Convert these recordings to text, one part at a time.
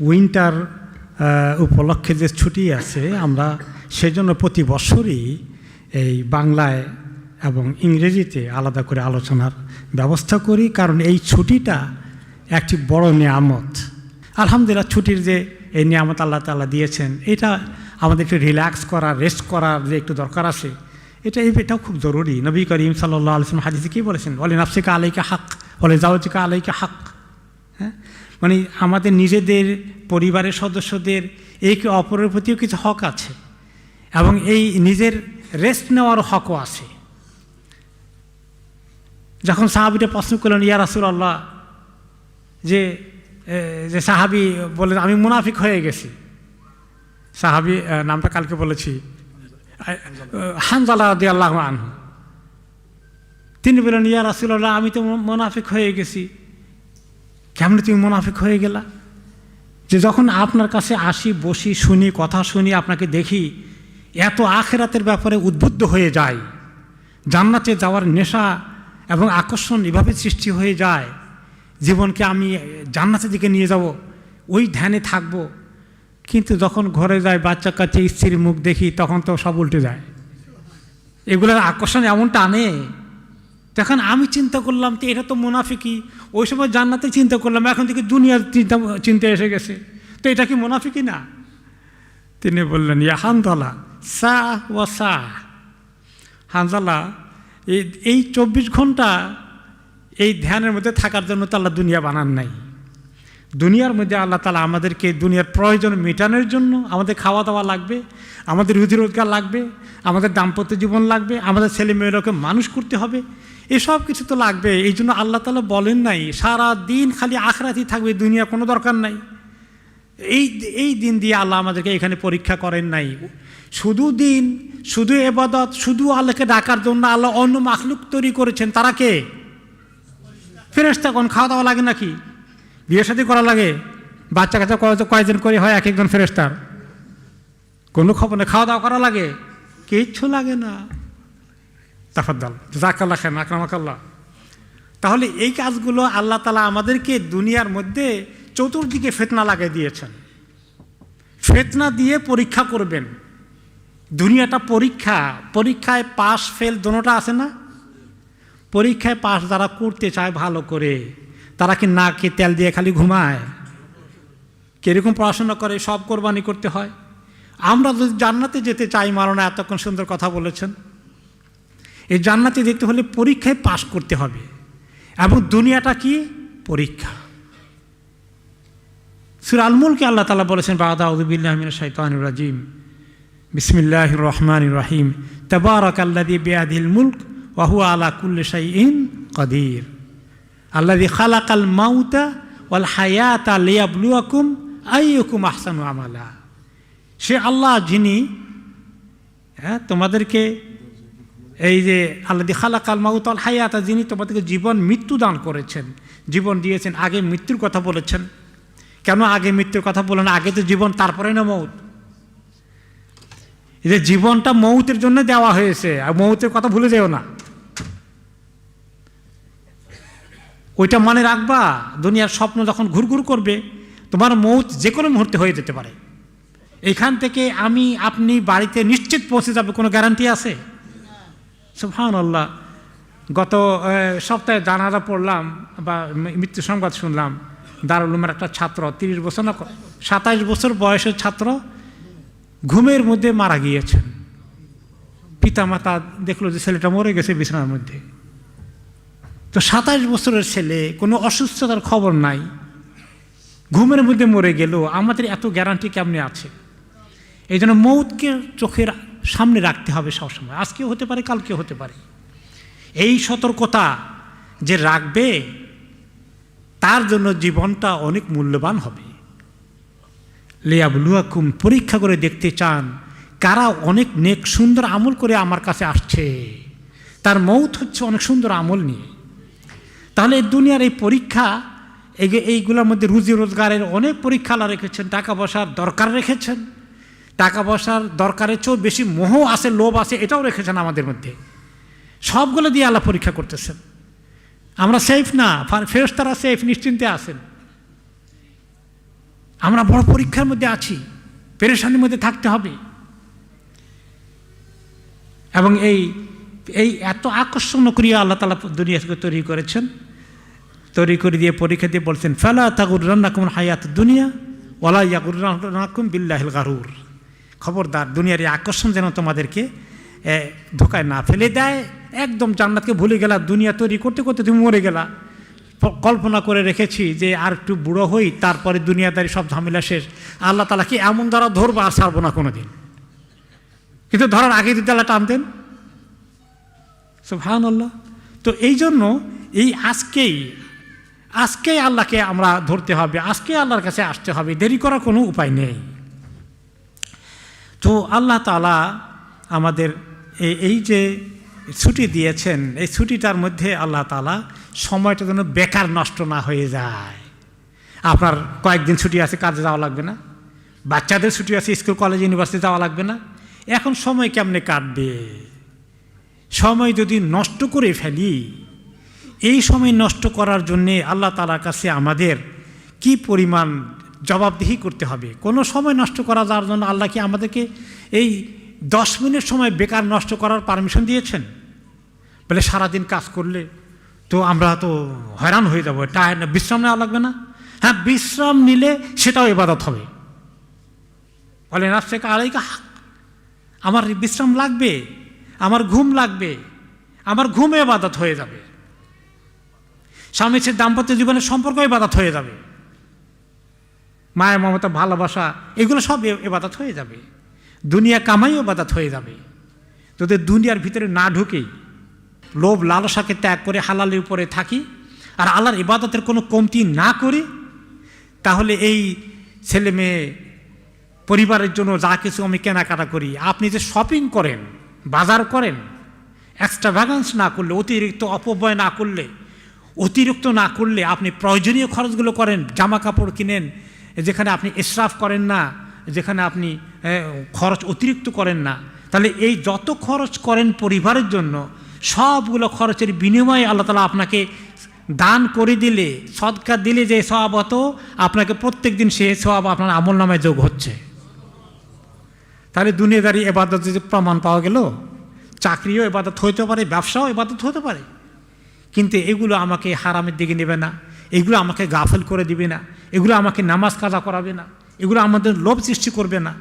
Winter উপলক্ষে যে ছুটি আছে, আমরা সেজন্য প্রতি বছরই এই বাংলায় এবং ইংরেজিতে আলাদা করে আলোচনার ব্যবস্থা করি, কারণ এই ছুটিটা একটি বড় নিয়ামত। আলহামদুলিল্লাহ, ছুটির যে এই নিয়ামত আল্লাহ তাআলা দিয়েছেন, এটা আমাদের একটু রিল্যাক্স করার, রেস্ট করার যে একটু দরকার আছে, এটাও খুব জরুরি। নবী করিম সাল্লাল্লাহু আলাইহি ওয়াসাল্লাম হাদিসে কী বলেছেন? ওয়ালি নাফসিকা আলাইকা হক, ওয়ালি যাওজিকা আলাইকা হক। হ্যাঁ, মানে আমাদের নিজেদের পরিবারের সদস্যদের একে অপরের প্রতিও কিছু হক আছে, এবং এই নিজের রেস্ট নেওয়ার হকও আছে। যখন সাহাবীরা প্রশ্ন করলেন, ইয়া রাসূলুল্লাহ, যে সাহাবী বলে আমি মুনাফিক হয়ে গেছি। সাহাবী নামটা কালকে বলেছি, হানজালা রাদিয়াল্লাহু আনহু। তিনি বললেন, ইয়া রাসূলুল্লাহ, আমি তো মুনাফিক হয়ে গেছি। কেমন তুমি মুনাফিক হয়ে গেলা? যে যখন আপনার কাছে আসি, বসি, শুনি, কথা শুনি, আপনাকে দেখি, এত আখিরাতের ব্যাপারে উদ্বুদ্ধ হয়ে যায়, জান্নাতে যাওয়ার নেশা এবং আকর্ষণ এভাবে সৃষ্টি হয়ে যায়, জীবনকে আমি জান্নাতের দিকে নিয়ে যাব, ওই ধ্যানে থাকব। কিন্তু যখন ঘরে যায়, বাচ্চা কাচ্চা, স্ত্রীর মুখ দেখি, তখন তো সব উল্টে যায়। এগুলোর আকর্ষণ এমন টানে। তখন আমি চিন্তা করলাম তো এটা তো মুনাফিকি। ওই সময় জান্নাতে চিন্তা করলাম, এখন থেকে দুনিয়ার চিন্তা এসে গেছে, তো এটা কি মুনাফিকি না? তিনি বললেন, ইয়া হানজালা সা ওয়া সা। হানজালা, এই 24 ঘন্টা এই ধ্যানের মধ্যে থাকার জন্য তো আল্লাহ দুনিয়া বানান নাই। দুনিয়ার মধ্যে আল্লাহ তাআলা আমাদেরকে দুনিয়ার প্রয়োজন মেটানোর জন্য, আমাদের খাওয়া দাওয়া লাগবে, আমাদের রুজি রোজগার লাগবে, আমাদের দাম্পত্য জীবন লাগবে, আমাদের ছেলে মেয়েরাকে মানুষ করতে হবে, এসব কিছু তো লাগবে। এই জন্য আল্লাহ তাআলা বলেন নাই সারা দিন খালি আখিরাতই থাকবে, দুনিয়া কোনো দরকার নাই। এই দিন দিয়ে আল্লাহ আমাদেরকে এখানে পরীক্ষা করেন নাই। শুধু দিন, শুধু ইবাদত, শুধু আল্লাহকে ডাকার জন্য আল্লাহ অন্য মাখলুক তৈরি করেছেন। তারা কে? ফেরেশতা। কোন খাওয়া দাওয়া লাগে নাকি? বিয়ে শাদী করা লাগে? বাচ্চা কাচ্চা কয়জন করে হয় এক একজন ফেরেশতার? কোনো খবর নেই। খাওয়া দাওয়া করা লাগে? কিচ্ছু লাগে না। তাফাদ্দাল, জাযাকাল্লাহ খাইরান, আকরামাকাল্লাহ। তাহলে এই কাজগুলো আল্লাহ তাআলা আমাদেরকে দুনিয়ার মধ্যে চতুর্দিকে ফিতনা লাগিয়ে দিয়েছেন। ফিতনা দিয়ে পরীক্ষা করবেন। দুনিয়াটা পরীক্ষা, পরীক্ষায় পাস ফেল দোনোটা আছে না? পরীক্ষায় পাস যারা করতে চায় ভালো করে, তারা কি নাকে তেল দিয়ে খালি ঘুমায়? কিরকম পড়াশোনা করে, সব কোরবানি করতে হয়। আমরা যদি জান্নাতে যেতে চাই, মাওলানা এতক্ষণ সুন্দর কথা বলেছেন, এই জান্নাতে যেতে হলে পরীক্ষায় পাস করতে হবে, এবং দুনিয়াটা কি পরীক্ষা। সূরা আল মুলকে আল্লাহ তাআলা বলেছেন, বা'দা আউযু বিল্লাহি মিনাশ শাইতানির রাজিম, বিসমিল্লাহির রহমানির রহিম, তাবারাকাল্লাযী বিয়াদিহিল মুলক ওয়া হুয়া আলা কুল্লি শাইইন কাদির, আল্লাযী খালাকাল মাউতা ওয়াল হায়াতা লিয়াবলুয়াকুম আইয়ুকুম আহসানু আমালা। সে আল্লাহ যিনি তোমাদেরকে এই যে আল্লাযী খালাকাল মাউতা ওয়াল হায়াতা, যিনি তোমাদেরকে জীবন মৃত্যু দান করেছেন, জীবন দিয়েছেন। আগে মৃত্যুর কথা বলেছেন। কেন আগে মৃত্যুর কথা বলেন? আগে তো জীবন, তারপরে না মৌত। এই যে জীবনটা মৌতের জন্য দেওয়া হয়েছে, আর মৌতের কথা ভুলে যেও না। ওইটা মনে রাখবা। দুনিয়ার স্বপ্ন যখন ঘুরঘুর করবে, তোমার মৌত যে কোনো মুহূর্তে হয়ে যেতে পারে। এখান থেকে আপনি বাড়িতে নিশ্চিত পৌঁছে যাবে, কোনো গ্যারান্টি আছে? সুবহানাল্লাহ। গত সপ্তাহে জানাজা পড়লাম বা মৃত্যু সংবাদ শুনলাম, দারুল উলুমের একটা ছাত্র, 30 বছর না 27 বছর বয়সের ছাত্র, ঘুমের মধ্যে মারা গিয়েছেন। পিতামাতা দেখলো যে ছেলেটা মরে গেছে বিছানার মধ্যে। তো 27 বছরের ছেলে, কোনো অসুস্থতার খবর নাই, ঘুমের মধ্যে মরে গেল। আমাদের এত গ্যারান্টি কেমনে আছে? এই জন্য মৌতকে চোখের সামনে রাখতে হবে সবসময়। আজকেও হতে পারে, কালকেও হতে পারে। এই সতর্কতা যে রাখবে, তার জন্য জীবনটা অনেক মূল্যবান হবে। লিয়াবলুয়াকুম, পরীক্ষা করে দেখতে চান কারা অনেক নেক সুন্দর আমল করে আমার কাছে আসছে, তার মৌত হচ্ছে অনেক সুন্দর আমল নিয়ে। তাহলে দুনিয়ার এই পরীক্ষা, এইগুলোর মধ্যে রুজি রোজগারের অনেক পরীক্ষা আল্লাহ রেখেছেন। টাকা পয়সার দরকার রেখেছেন, টাকা পয়সার দরকারের চেয়েও বেশি মোহ আছে, লোভ আছে, এটাও রেখেছেন আমাদের মধ্যে। সবগুলো দিয়ে আল্লাহ পরীক্ষা করতেছেন। আমরা সেফ না, ফেরেশতারা সেফ, নিশ্চিন্তে আছেন। আমরা বড় পরীক্ষার মধ্যে আছি, পেরেশানির মধ্যে থাকতে হবে। এবং এই এত আকর্ষণীয় করিয়া আল্লাহ তাআলা দুনিয়াকে তৈরি করেছেন, তৈরি করে দিয়ে পরীক্ষা দিয়ে বলছেন ফালা তাগুররান্নাকুম হায়াতুদ দুনিয়া ওয়ালা ইয়াগুররান্নাকুম বিল্লাহিল গারুর। খবরদার, দুনিয়ার এই আকর্ষণ যেন তোমাদেরকে ধোকায় না ফেলে দেয়। একদম জান্নাতকে ভুলে গেলা, দুনিয়া তৈরি করতে করতে তুমি মরে গেলা। কল্পনা করে রেখেছি যে আর একটু বুড়ো হই, তারপরে দুনিয়াদারি সব ঝামেলা শেষ। আল্লাহ তাআলা কি এমন দ্বারা ধরবো আর ছাড়বো না কোনো দিন, কিন্তু ধরার আগে যদি আল্লাহ টানতেন। সুবহানাল্লাহ। তো এই জন্য এই আজকেই আল্লাহকে আমরা ধরতে হবে, আজকে আল্লাহর কাছে আসতে হবে, দেরি করার কোনো উপায় নেই। তো আল্লাহ তাআলা আমাদের এই যে ছুটি দিয়েছেন, এই ছুটিটার মধ্যে আল্লাহ তাআলা সময়টা যেন বেকার নষ্ট না হয়ে যায়। আপনার কয়েকদিন ছুটি আছে, কাজে যাওয়া লাগবে না। বাচ্চাদের ছুটি আছে, স্কুল কলেজ ইউনিভার্সিটি যাওয়া লাগবে না। এখন সময় কেমনে কাটবে? সময় যদি নষ্ট করে ফেলি, এই সময় নষ্ট করার জন্যে আল্লাহ তাআলার কাছে আমাদের কি পরিমাণ জবাবদিহি করতে হবে। কোনো সময় নষ্ট করা যাওয়ার জন্য আল্লাহ কি আমাদেরকে এই 10 মিনিট সময় বেকার নষ্ট করার পারমিশন দিয়েছেন? বলে সারাদিন কাজ করলে তো আমরা তো হয়রান হয়ে যাবো, টায়ার্ড, বিশ্রাম নেওয়া লাগবে না? হ্যাঁ, বিশ্রাম নিলে সেটাও ইবাদত হবে। বলে নাফসেকা আলাইকা হাক, আমার বিশ্রাম লাগবে, আমার ঘুম লাগবে, আমার ঘুম ইবাদত হয়ে যাবে। স্বামী স্ত্রীর দাম্পত্য জীবনের সম্পর্ক ইবাদত হয়ে যাবে। মায়া মমতা ভালোবাসা এগুলো সব ইবাদত হয়ে যাবে। দুনিয়া কামাইও ইবাদত হয়ে যাবে। যদি দুনিয়ার ভিতরে না ঢুকেই লোভ লালসাকে ত্যাগ করে হালালের উপরে থাকি আর আল্লাহর ইবাদতের কোনো কমতি না করি, তাহলে এই ছেলে মেয়ে পরিবারের জন্য যা কিছু আমি কেনাকাটা করি, আপনি যে শপিং করেন, বাজার করেন, এক্সট্রাভাগান্স না করলে, অতিরিক্ত অপব্যয় না করলে, অতিরিক্ত না করলে, আপনি প্রয়োজনীয় খরচগুলো করেন, জামা কাপড় কিনেন, যেখানে আপনি ইসরাফ করেন না, যেখানে আপনি খরচ অতিরিক্ত করেন না, তাহলে এই যত খরচ করেন পরিবারের জন্য, সবগুলো খরচের বিনিময়ে আল্লাহ তাআলা আপনাকে দান করে দিলে, সদকা দিলে যে সওয়াব হতো, আপনাকে প্রত্যেক দিন সে সওয়াব আপনার আমল নামায় যোগ হচ্ছে। তাহলে দুনিয়াদারি ইবাদত যদি প্রমাণ পাওয়া গেল, চাকরিও ইবাদত হতে পারে, ব্যবসাও ইবাদত হতে পারে, কিন্তু এগুলো আমাকে হারামের দিকে নেবে না, এগুলো আমাকে গাফেল করে দিবে না, এগুলো আমাকে নামাজ কাজা করাবে না, এগুলো আমাদের লোভ সৃষ্টি করবে না।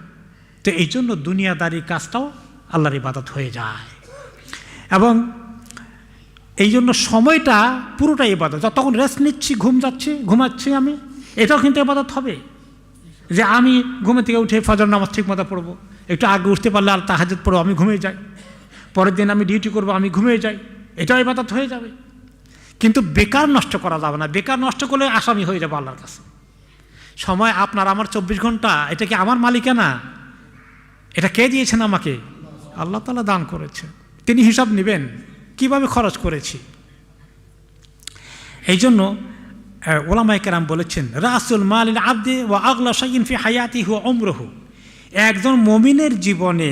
তো এই জন্য দুনিয়াদারি কাজটাও আল্লাহর ইবাদত হয়ে যায়। এবং এই জন্য সময়টা পুরোটাই ইবাদত। যতক্ষণ রেস্ট নিচ্ছি, ঘুমাচ্ছি আমি, এটাও কিন্তু ইবাদত হবে। যে আমি ঘুমে থেকে উঠে ফজর নামাজ ঠিক মতো পড়বো, একটু আগে উঠতে পারলে আর তাহাজ্জুদ পড়বো, আমি ঘুমিয়ে যাই, পরের দিন আমি ডিউটি করবো, আমি ঘুমিয়ে যাই, এটাও ইবাদত হয়ে যাবে। কিন্তু বেকার নষ্ট করা যাবে না। বেকার নষ্ট করলে আসামি হয়ে যাবে আল্লাহর কাছে। সময় আপনার আমার 24 ঘন্টা, এটা কি আমার মালিকানা? এটা কে দিয়েছেন আমাকে? আল্লাহ তাআলা দান করেছে, তিনি হিসাব নেবেন কিভাবে খরচ করেছি। এই জন্য ওলামায়ে কেরাম বলেছেন, রাসুল মালিল আবদে ওয়া আগলা শাইইন ফি হায়াতিহি ওয়া উমরুহু। একজন মুমিনের জীবনে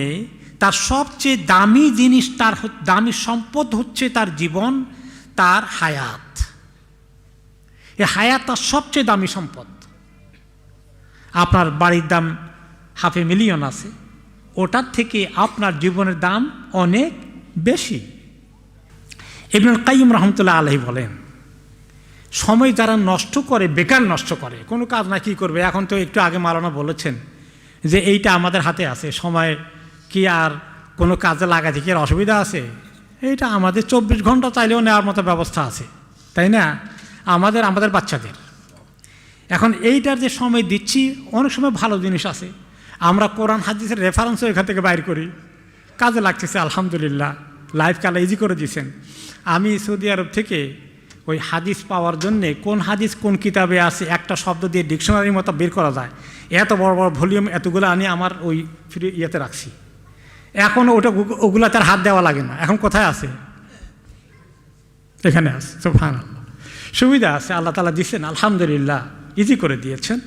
তার সবচেয়ে দামি জিনিস, তার দামি সম্পদ হচ্ছে তার জীবন, তার হায়াত। এই হায়াত তার সবচেয়ে দামি সম্পদ। আপনার বাড়ির দাম $500,000 আছে, ওটার থেকে আপনার জীবনের দাম অনেক বেশি। ইবনুল কাইয়্যিম রাহমাতুল্লাহ আলাইহি বলেন, সময় যারা নষ্ট করে, বেকার নষ্ট করে, কোনো কাজ না, কি করবে? এখন তো একটু আগে মাওলানা বলেছেন যে এইটা আমাদের হাতে আছে, সময় কি আর কোনো কাজে লাগাতে কি আর অসুবিধা আছে? এইটা আমাদের 24 ঘন্টা চাইলেও নেওয়ার মতো ব্যবস্থা আছে, তাই না? আমাদের বাচ্চাদের এখন এইটার যে সময় দিচ্ছি, অনেক সময় ভালো জিনিস আছে, আমরা কোরআন হাদিসের রেফারেন্সও এখান থেকে বাইর করি, কাজে লাগতেছে আলহামদুলিল্লাহ, লাইফ কালা ইজি করে দিয়েছেন। আমি সৌদি আরব থেকে ওই হাদিস পাওয়ার জন্যে কোন হাদিস কোন কিতাবে আছে একটা শব্দ দিয়ে ডিকশনারির মতো বের করা যায়, এত বড় বড় ভলিউম এতগুলো আনি আমার ওই ফ্রি ইয়েতে রাখছি। এখন ওগুলা তার হাত দেওয়া লাগে না, এখন কোথায় আছে? এখানে আছে। সুবহানাল্লাহ, সুবিধা আছে, আল্লাহ তাআলা দিচ্ছেন, আলহামদুলিল্লাহ ইজি করে দিয়েছেন।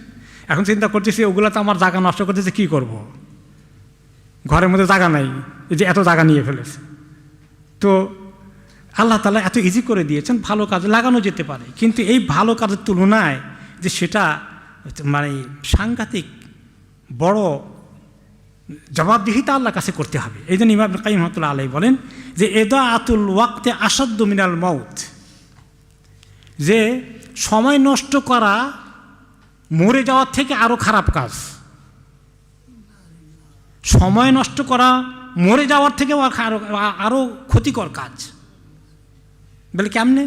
এখন চিন্তা করতেছি ওগুলা তো আমার জায়গা নষ্ট করতেছে, কি করব? ঘরের মধ্যে জায়গা নাই, এই যে এত জায়গা নিয়ে ফেলেছে। তো আল্লাহ তাআলা এত ইজি করে দিয়েছেন, ভালো কাজে লাগানো যেতে পারে। কিন্তু এই ভালো কাজের তুলনায় যে সেটা মানে সাংঘাতিক বড় জবাবদিহিতা আল্লাহর কাছে করতে হবে। এই জন্য ইমাম ইবনে কাইয়িম রাহমাতুল্লাহ আলাইহি বলেন যে ইদাআতুল ওয়াক্তে আসাদ্দু মিনাল মাউত, যে সময় নষ্ট করা মরে যাওয়ার থেকে আরও খারাপ কাজ। সময় নষ্ট করা মরে যাওয়ার থেকে আরও ক্ষতিকর কাজ। বলে কেমনে?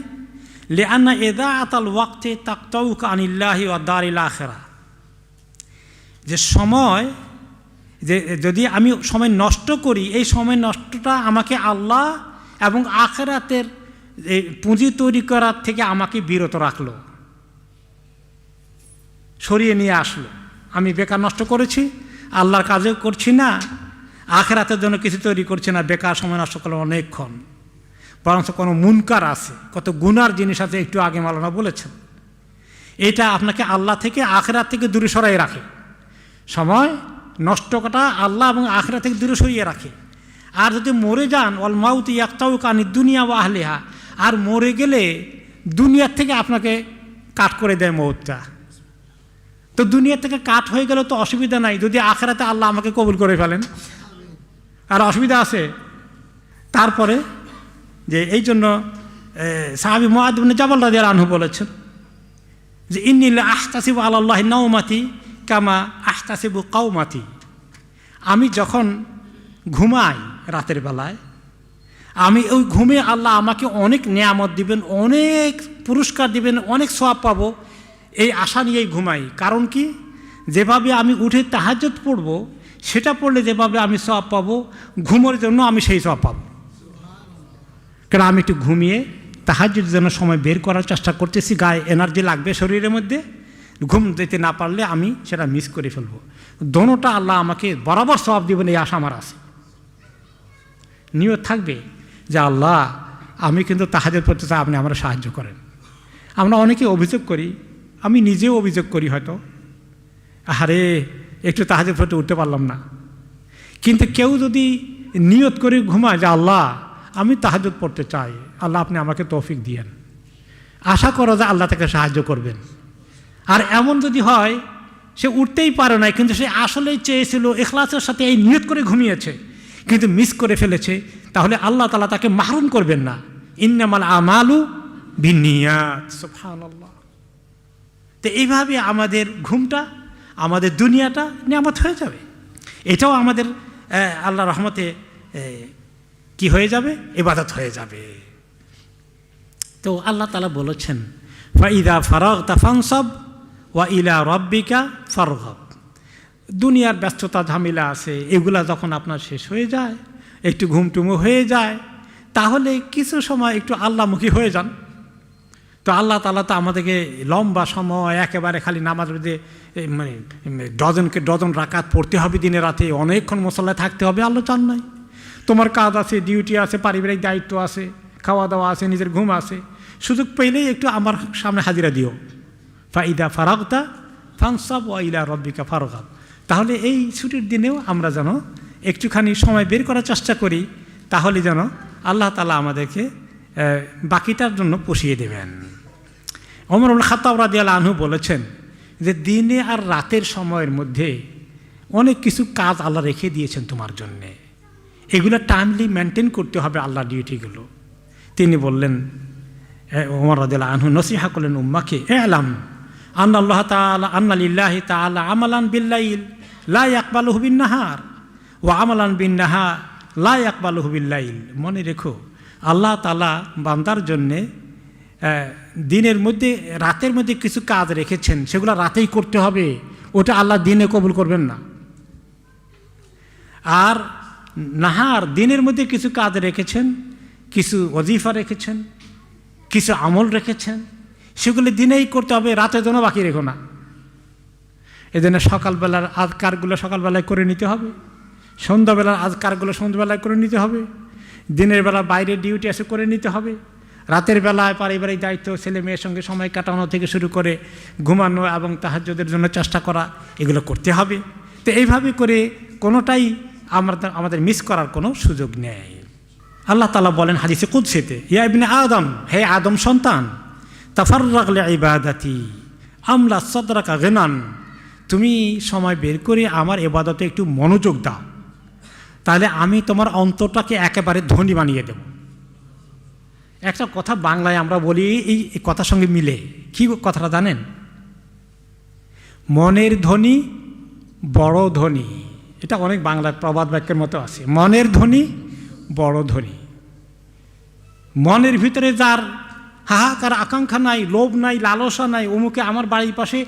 লিআন্না ইদাআতাল ওয়াক্তে তাকতাউকা আনিল্লাহি ওয়া দারিল আখিরা, যে সময়, যে যদি আমি সময় নষ্ট করি, এই সময় নষ্টটা আমাকে আল্লাহ এবং আখিরাতের পুঁজি তৈরি করার থেকে আমাকে বিরত রাখলো, সরিয়ে নিয়ে আসলো। আমি বেকার নষ্ট করেছি, আল্লাহর কাজেও করছি না, আখিরাতের জন্য কিছু তৈরি করছি না, বেকার সময় নষ্ট করলে অনেকক্ষণ। বরঞ্চ কোনো মুনকার আছে, কত গুনার জিনিস আছে, একটু আগে মাওলানা বলেছেন। এটা আপনাকে আল্লাহ থেকে আখিরাত থেকে দূরে সরাই রাখে। সময় নষ্ট করা আল্লাহ এবং আখিরাত থেকে দূরে সরিয়ে রাখে। আর যদি মরে যান, ওয়াল মাউতু ইয়াকতাউকা আনিদ দুনিয়া ওয়া আহলিহা, আর মরে গেলে দুনিয়ার থেকে আপনাকে কাট করে দেয় মউতটা। তো দুনিয়া থেকে কাট হয়ে গেলে তো অসুবিধা নাই, যদি আখিরাতে আল্লাহ আমাকে কবুল করে ফেলেন, আর অসুবিধা আছে? তারপরে যে এই জন্য সাহাবী মুআয ইবনে জাবাল রাদিয়াল্লাহু আনহু বলেছেন যে ইন্নী লা আহতাসিবু আলাল্লাহি নাওমাতি কামা আহতাসিবু কাওমাতি, আমি যখন ঘুমাই রাতের বেলায়, আমি ওই ঘুমে আল্লাহ আমাকে অনেক নেয়ামত দিবেন, অনেক পুরস্কার দিবেন, অনেক সওয়াব পাবো, এই আশা নিয়েই ঘুমাই। কারণ কি? যেভাবে আমি উঠে তাহাজ্জুদ পড়ব, সেটা পড়লে যেভাবে আমি সওয়াব পাবো, ঘুমের জন্য আমি সেই সওয়াব পাবো। কারণ আমি একটু ঘুমিয়ে তাহাজ্জুদের জন্য সময় বের করার চেষ্টা করতেছি, গায়ে এনার্জি লাগবে শরীরের মধ্যে, ঘুম দিতে না পারলে আমি সেটা মিস করে ফেলবো। দোনোটা আল্লাহ আমাকে বরাবর সওয়াব দিবেন, এই আশা আমার আছে। নিয়ত থাকবে যে আল্লাহ আমি কিন্তু তাহাজ্জুদ পড়তে চাই, আপনি আমরা সাহায্য করেন। আমরা অনেকে অভিযোগ করি, আমি নিজেও অভিযোগ করি, হয়তো আরে একটু তাহাজ্জুদ পড়তে উঠতে পারলাম না। কিন্তু কেউ যদি নিয়ত করে ঘুমায় যে আল্লাহ আমি তাহাজ্জুদ পড়তে চাই, আল্লাহ আপনি আমাকে তৌফিক দিয়েন, আশা করো যে আল্লাহ তাকে সাহায্য করবেন। আর এমন যদি হয় সে উঠতেই পারে না, কিন্তু সে আসলেই চেয়েছিল, ইখলাসের সাথে এই নিয়ত করে ঘুমিয়েছে, কিন্তু মিস করে ফেলেছে, তাহলে আল্লাহ তাআলা তাকে মাহরুম করবেন না। ইন্নামাল আমালু বিন্নিয়াত, সুবহানাল্লাহ। তো এইভাবে আমাদের ঘুমটা, আমাদের দুনিয়াটা নিয়ামত হয়ে যাবে। এটাও আমাদের আল্লাহ রহমতে কি হয়ে যাবে? ইবাদত হয়ে যাবে। তো আল্লাহ তাআলা বলেছেন ফাইদা ফারাগতা ফানসাব ওয়া ইলা রাব্বিকা ফারগাব। দুনিয়ার ব্যস্ততা ঝামেলা আছে, এগুলা যখন আপনার শেষ হয়ে যায়, একটু ঘুমটুমো হয়ে যায়, তাহলে কিছু সময় একটু আল্লাহমুখী হয়ে যান। তো আল্লাহ তাআলা তো আমাদেরকে লম্বা সময় একেবারে খালি নামাজ পড়তে, মানে ডজন রাকাত পড়তে হবে দিনে রাতে, অনেকক্ষণ মুসাল্লায় থাকতে হবে, আল্লাহ চান নাই। তোমার কাজ আছে, ডিউটি আছে, পারিবারিক দায়িত্ব আছে, খাওয়া দাওয়া আছে, নিজের ঘুম আছে, সুযোগ পেলেই একটু আমার সামনে হাজিরা দিও। ফাইদা ফারাগতা ফানসাব ওয়া ইলা রাব্বিকা ফারগাব। তাহলে এই ছুটির দিনেও আমরা যেন একটুখানি সময় বের করার চেষ্টা করি, তাহলে যেন আল্লাহ তাআলা আমাদেরকে বাকিটার জন্য পুষিয়ে দেবেন। ওমর ইবনে খাত্তাব রাদিয়াল্লাহু আনহু বলেছেন যে দিনে আর রাতের সময়ের মধ্যে অনেক কিছু কাজ আল্লাহ রেখে দিয়েছেন তোমার জন্যে, এগুলো টাইমলি মেনটেন করতে হবে আল্লাহ ডিউটিগুলো। তিনি বললেন, ওমর রাদিয়াল্লাহু আনহু নসিহা করলেন উম্মাকে, ইলাম আন্না আল্লাহ তাআলা আন্না লিল্লাহি তাআলা আমালান বিল্লাইল লা ইয়াকবালুহু বিন-নাহার ওয়া আমালান বিন-নাহার লা ইয়াকবালুহু বিল-লাইল। মনে রেখো, আল্লাহ তাআলা বান্দার জন্যে দিনের মধ্যে, রাতের মধ্যে কিছু কাজ রেখেছেন, সেগুলো রাতেই করতে হবে, ওটা আল্লাহ দিনে কবুল করবেন না। আর নাহার, দিনের মধ্যে কিছু কাজ রেখেছেন, কিছু ওজিফা রেখেছেন, কিছু আমল রেখেছেন, সেগুলো দিনেই করতে হবে, রাতের জন্য বাকি রেখো না। এজন্য সকালবেলার আজকারগুলো সকালবেলায় করে নিতে হবে, সন্ধ্যাবেলার আজকারগুলো সন্ধ্যাবেলায় করে নিতে হবে, দিনের বেলা বাইরে ডিউটি আছে করে নিতে হবে, রাতের বেলায় পারিবারিক দায়িত্ব, ছেলে মেয়ের সঙ্গে সময় কাটানো থেকে শুরু করে ঘুমানো এবং তাহাজ্জুদের জন্য চেষ্টা করা, এগুলো করতে হবে। তো এইভাবে করে কোনোটাই আমাদের মিস করার কোনো সুযোগ নেই। আল্লাহ তাআলা বলেন হাদিসে কুদসিতে, ইয়া ইবনে আদম, হে আদম সন্তান, তাফাররাগ লিইবাদাতি, আমলা সদরাকা গিনান, তুমি সময় বের করে আমার ইবাদতে একটু মনোযোগ দাও, তাহলে আমি তোমার অন্তরটাকে একেবারে ধনী বানিয়ে দেব। একটা কথা বাংলায় আমরা বলি, এই কথার সঙ্গে মিলে, কি কথাটা জানেন? মনের ধনী বড় ধনী। এটা অনেক বাংলার প্রবাদ বাক্যের মতো আছে, মনের ধনী বড় ধনী। মনের ভিতরে যার হাহাকার আকাঙ্ক্ষা নাই, লোভ নাই, লালসা নাই, অমুকে আমার বাড়ির পাশে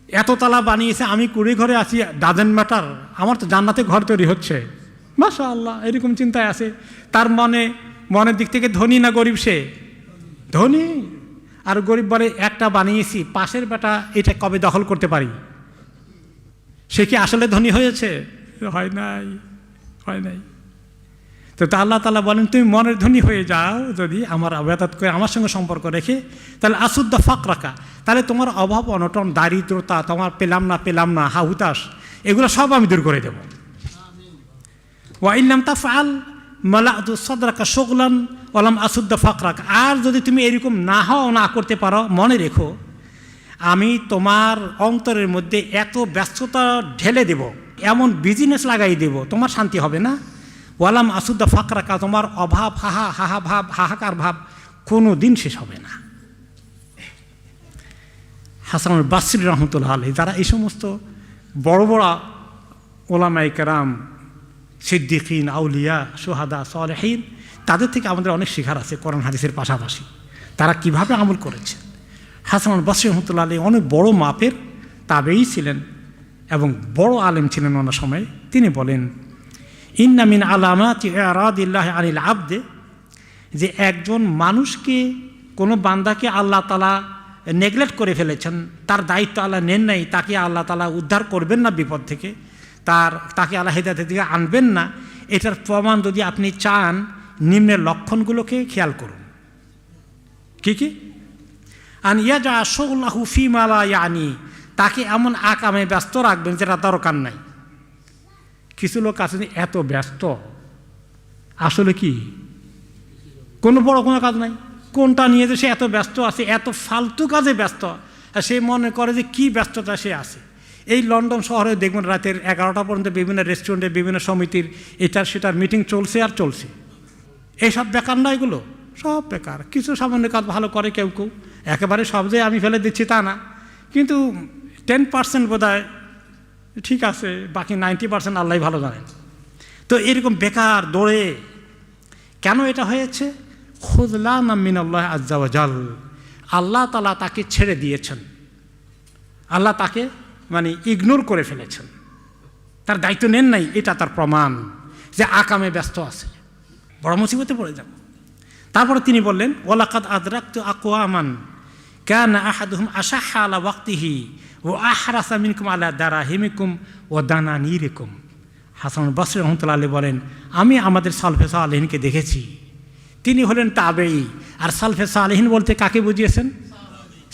এততলা বানিয়েছে, আমি কুড়ি ঘরে আছি, ডাজেন্ট ম্যাটার, আমার তো জান্নাতে ঘর তৈরি হচ্ছে, মাশাআল্লাহ, এরকম চিন্তায় আছে। তার মনের দিক থেকে ধনী না গরিব? সে ধনী। আর গরিব বলে একটা বানিয়েছি, পাশের বেটা এটা কবে দখল করতে পারি। সে কি আসলে ধনী হয়েছে? হয় নাই, হয় নাই। তো আল্লাহ তাআলা বলেন, তুমি মনের ধনী হয়ে যাও যদি আমার ইবাদত করে, আমার সঙ্গে সম্পর্ক রেখে, তাহলে আসুদ্দা ফাকরাকা, তাহলে তোমার অভাব অনটন, দারিদ্রতা, তোমার পেলাম না হাহুতাস, এগুলো সব আমি দূর করে দেব। ওয়া ইল্লাম তাফআল মালা'তু সাদরাকা শুগলান ওয়া লাম আসুদ্দা ফাকরাকা, আর যদি তুমি এরকম না করতে পারো, মনে রেখো আমি তোমার অন্তরের মধ্যে এত ব্যস্ততা ঢেলে দেব, এমন বিজনেস লাগাই দেব, তোমার শান্তি হবে না। ওয়ালাম আসুদ্দা ফাকরাকা, তোমার অভাব হাহাকার ভাব কোনো দিন শেষ হবে না। হাসান বাসরি রহমতুল্লাহ আলাইহি, যারা এই সমস্ত বড় বড় ওলামায়ে কেরাম, সিদ্দিকিন, আউলিয়া, সুহাদা, সালেহিন, তাদের থেকে আমাদের অনেক শেখার আছে কোরআন হাদিসের পাশাপাশি, তারা কিভাবে আমল করেছে। হাসান বাসরি রহমতুল্লাহ আলাইহি অনেক বড় মাপের তাবেঈ ছিলেন এবং বড় আলেম ছিলেন ওনার সময়। তিনি বলেন, ইন্না মিন আলামাতি ইরাদিল্লাহি আনিল আবদে, যে একজন মানুষকে, কোনো বান্দাকে আল্লাহ তাআলা নেগলেক্ট করে ফেলেছেন, তার দায়িত্ব আল্লাহ নেন নাই, তাকে আল্লাহ তাআলা উদ্ধার করবেন না বিপদ থেকে, তাকে আল্লাহ হিদায়াতের দিকে আনবেন না, এটার প্রমাণ যদি আপনি চান, নিম্নের লক্ষণগুলোকে খেয়াল করুন। কি কি? আন ইয়াজা শুগলাহু ফীমা লা ইয়ানি, তাকে এমন আকামে ব্যস্ত রাখবেন যেটা দরকার নাই। কিছু লোক আছে এত ব্যস্ত, আসলে কি কোনো বড় কোনো কাজ নাই, কোনটা নিয়ে যে সে এত ব্যস্ত আছে, এত ফালতু কাজে ব্যস্ত, আর সে মনে করে যে কি ব্যস্ততা সে আছে। এই লন্ডন শহরে দেখবেন রাতের 11টা পর্যন্ত বিভিন্ন রেস্টুরেন্টে, বিভিন্ন সমিতির এটার সেটার মিটিং চলছে আর চলছে। এইসব বেকার না, এগুলো সব বেকার। কিছু সামান্য কাজ ভালো করে কেউ কেউ, একেবারে সব যে আমি ফেলে দিচ্ছি তা না, কিন্তু 10% বোধহয় ঠিক আছে, বাকি 90% আল্লাহ ভালো জানেন। তো এরকম বেকার দৌড়ে কেন এটা হয়েছে? খুযলানা মিনাল্লাহি আযজা ওয়া জাল, আল্লাহ তাআলা তাকে ছেড়ে দিয়েছেন, আল্লাহ তাকে ইগনোর করে ফেলেছেন, তার দায়িত্ব নেন নাই, এটা তার প্রমাণ যে আকামে ব্যস্ত আছে, বড় মুসিবতে পড়ে যাব। তারপরে তিনি বললেন, ওয়ালাকাদ আদরাকতু আকওয়ামান কানা আহাদুহুম আশাহা আলা ওয়াক্তিহি ও আহরাসা মিনকুম আলা দারাহিমিকুম ও দানানিরিকুম। হাসান বসরি রহমতুল্লাহ আলাইহি বলেন, আমি আমাদের সালফে সালেহিনকে দেখেছি, তিনি হলেন তাবেঈ। আর সালফে সালেহিন বলতে কাকে বুঝিয়েছেন?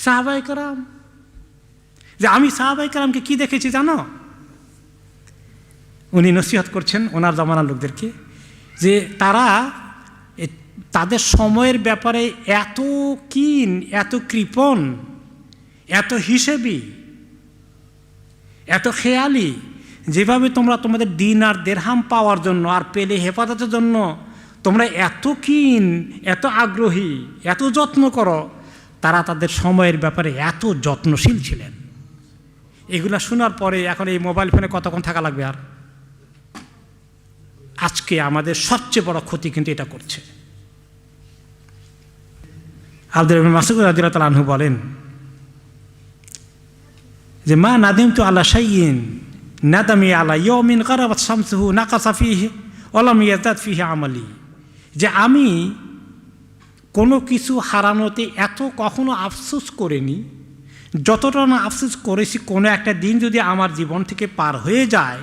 সাহাবায়ে কেরাম। যে আমি সাহাবায়ে কেরামকে কি দেখেছি জানো? উনি নসিহত করছেন ওনার জামানার লোকদেরকে, যে তারা তাদের সময়ের ব্যাপারে এত কিন, এত কৃপণ, এত হিসেবি, এত খেয়ালি, যেভাবে তোমরা তোমাদের দিন আর দেরহাম পাওয়ার জন্য আর পেলে হেফাজতের জন্য তোমরা এত কিন, এত আগ্রহী, এত যত্ন করো, তারা তাদের সময়ের ব্যাপারে এত যত্নশীল ছিলেন। এগুলা শোনার পরে এখন এই মোবাইল ফোনে কতক্ষণ থাকা লাগবে? আর আজকে আমাদের সবচেয়ে বড় ক্ষতি কিন্তু এটা করছে। আব্দুল্লাহ ইবনে মাসউদ রাদিয়াল্লাহু তাআলা আনহু বলেন যে, মা নাদিমতু আলা শাইইন নাদামি আলা ইয়াউমিন গারাবাত শামসুহু নাকাসা ফীহি ওয়া লাম ইয়াজাদ ফীহি আমালি, যে আমি কোনো কিছু হারানোতে এত কখনো আফসোস করিনি যতটা না আফসোস করেছি কোনো একটা দিন যদি আমার জীবন থেকে পার হয়ে যায়,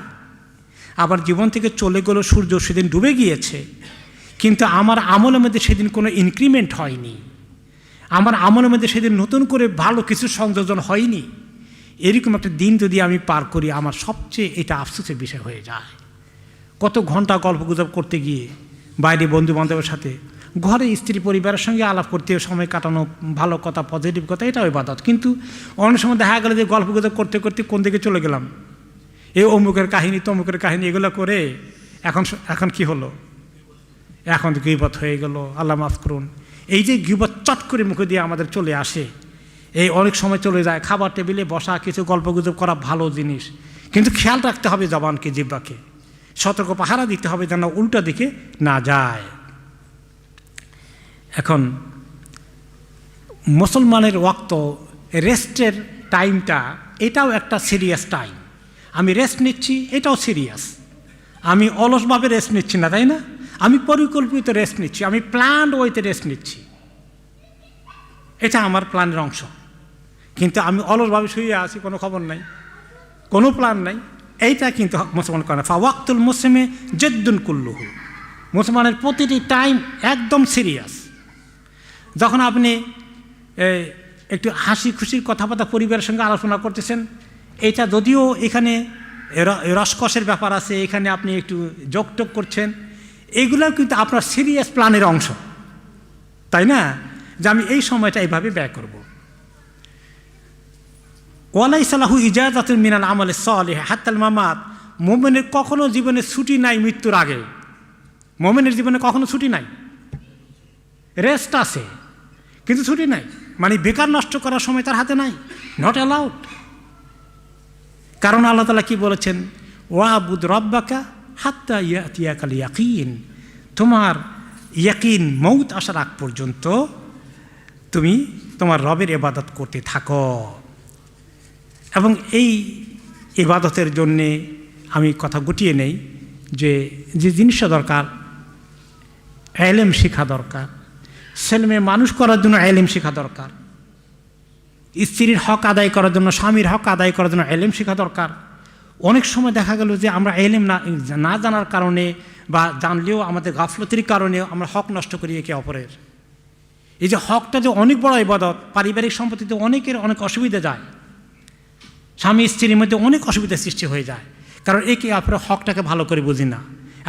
আবার জীবন থেকে চলে গেল, সূর্য সেদিন ডুবে গিয়েছে, কিন্তু আমার আমলের মধ্যে সেদিন কোনো ইনক্রিমেন্ট হয়নি, আমার আমলের মধ্যে সেদিন নতুন করে ভালো কিছু সংযোজন হয়নি। এরকম একটা দিন যদি আমি পার করি, আমার সবচেয়ে এটা আফসোসের বিষয় হয়ে যায়। কত ঘন্টা গল্প গুজব করতে গিয়ে বাইরে বন্ধু বান্ধবের সাথে ঘরে স্ত্রী পরিবারের সঙ্গে আলাপ করতে, সময় কাটানো, ভালো কথা, পজিটিভ কথা, এটাও ইবাদত। কিন্তু অনেক সময় দেখা গেল যে গল্প গুজব করতে করতে কোন দিকে চলে গেলাম, এই অমুকের কাহিনী তমুকের কাহিনী এগুলো করে এখন কি হলো, এখন গীবত হয়ে গেল। আল্লাহ মাফ করুন। এই যে গীবত চট করে মুখে দিয়ে আমাদের চলে আসে, এই অনেক সময় চলে যায়। খাবার টেবিলে বসা, কিছু গল্প গুজব করা ভালো জিনিস, কিন্তু খেয়াল রাখতে হবে জবানকে, জিহ্বাকে সতর্ক পাহারা দিতে হবে যেন উল্টা দিকে না যায়। এখন মুসলমানের ওয়াক্ত, রেস্টের টাইমটা, এটাও একটা সিরিয়াস টাইম। আমি রেস্ট নিচ্ছি, এটাও সিরিয়াস। আমি অলসভাবে রেস্ট নিচ্ছি না, তাই না? আমি পরিকল্পিত রেস্ট নিচ্ছি, আমি প্ল্যান্ড ওয়েতে রেস্ট নিচ্ছি, এটা আমার প্ল্যানের অংশ। কিন্তু আমি অলসভাবে শুয়ে আছি, কোনো খবর নাই, কোনো প্ল্যান নাই, এইটা কিন্তু মুসলমান করে না। ফাওয়াক্তুল মুসলিমে জেদ্দুন কুল্লুহু, মুসলমানের প্রতিটি টাইম একদম সিরিয়াস। যখন আপনি একটু হাসি খুশির কথাবার্তা পরিবারের সঙ্গে আলোচনা করতেছেন, এটা যদিও এখানে রসকসের ব্যাপার আছে, এখানে আপনি একটু যোগটোগ করছেন, এগুলো কিন্তু আপনার সিরিয়াস প্ল্যানের অংশ, তাই না? যে আমি এই সময়টা এইভাবে ব্যয় করব। ওয়ালাইসা লাহু ইজাযাতুন মিনাল আমালিস সালিহ হাত্তাল মামাত, মুমিনের কখনো জীবনে ছুটি নাই মৃত্যুর আগে। মুমিনের জীবনে কখনো ছুটি নাই, রেস্ট আছে কিন্তু ছুটি নাই, মানে বেকার নষ্ট করার সময় তার হাতে নাই, নট অ্যালাউড। কারণ আল্লাহ তাআলা কি বলেছেন, ওয়াবুদ রব্বাকা হাত্তা ইয়াতিয়াকাল ইয়াকিন, তোমার ইয়াকিন মৌত আসার আগ পর্যন্ত তুমি তোমার রবের ইবাদত করতে থাকো। এবং এই ইবাদতের জন্যে আমি কথা গুটিয়ে নেই যে যে জিনিসটা দরকার, ইলম শেখা দরকার, ছেলেমেয়ে মানুষ করার জন্য ইলম শেখা দরকার, স্ত্রীর হক আদায় করার জন্য, স্বামীর হক আদায় করার জন্য ইলম শেখা দরকার। অনেক সময় দেখা গেল যে আমরা ইলম না জানার কারণে বা জানলেও আমাদের গাফলতির কারণে আমরা হক নষ্ট করি একে অপরের। এই যে হকটা যে অনেক বড় ইবাদত, পারিবারিক সম্পত্তিতে অনেকের অনেক অসুবিধা যায়, স্বামী স্ত্রীর মধ্যে অনেক অসুবিধার সৃষ্টি হয়ে যায়, কারণ একে অপরের হকটাকে ভালো করে বুঝি না,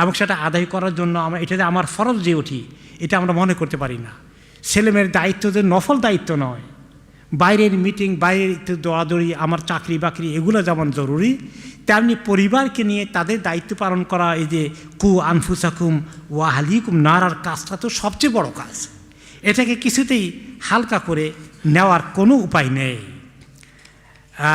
এবং সেটা আদায় করার জন্য আমরা এটা যে আমার ফরজ যে উঠি এটা আমরা মনে করতে পারি না। ছেলেমেয়ের দায়িত্ব যে নফল দায়িত্ব নয়, বাইরের মিটিং, বাইরের দৌড়াদৌড়ি, আমার চাকরি বাকরি এগুলো যেমন জরুরি, তেমনি পরিবারকে নিয়ে তাদের দায়িত্ব পালন করা, এই যে কু আনফুসাকুম ওয়া আহলিকুম নারার কাজটা তো সবচেয়ে বড় কাজ। এটাকে কিছুতেই হালকা করে নেওয়ার কোনো উপায় নেই।